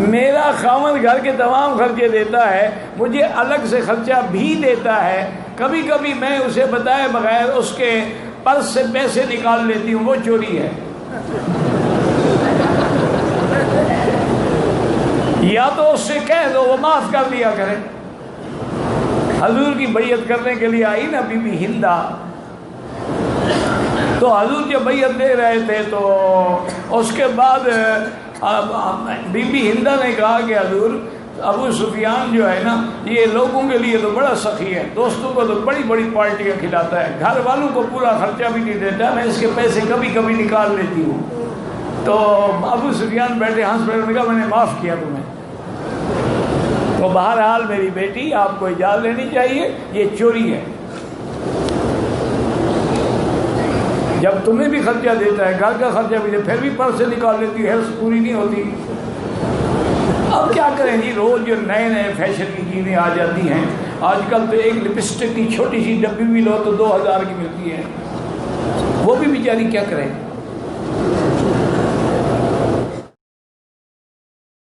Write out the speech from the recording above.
میرا خاوند گھر کے تمام خرچے دیتا ہے، مجھے الگ سے خرچہ بھی دیتا ہے، کبھی کبھی میں اسے بتائے بغیر اس کے پرس سے پیسے نکال لیتی ہوں، وہ چوری ہے۔ یا تو اس سے کہہ دو وہ معاف کر دیا کرے۔ حضور کی بیعت کرنے کے لیے آئی نا بی بی ہندا، تو حضور جب بیعت دے رہے تھے تو اس کے بعد بی بی ہندا نے کہا کہ حضور ابو سفیان جو ہے نا یہ لوگوں کے لیے تو بڑا سخی ہے، دوستوں کو تو بڑی بڑی پارٹیاں کھلاتا ہے، گھر والوں کو پورا خرچہ بھی نہیں دیتا، میں اس کے پیسے کبھی کبھی نکال لیتی ہوں۔ تو ابو سفیان بیٹھے ہنس پڑے، انہوں نے کہا میں نے معاف کیا تمہیں۔ تو بہرحال میری بیٹی آپ کو اجازت لینی چاہیے، یہ چوری ہے۔ جب تمہیں بھی خرچہ دیتا ہے، گھر کا خرچہ بھی دے، پھر بھی پرس سے نکال لیتی ہے، ہیلث پوری نہیں ہوتی۔ اب کیا کریں جی، روز جو نئے نئے فیشن کی چیزیں آ جاتی ہیں، آج کل تو ایک لپسٹک کی چھوٹی سی ڈبی بھی لو تو 2000 کی ملتی ہے، وہ بھی بیچاری کیا کریں۔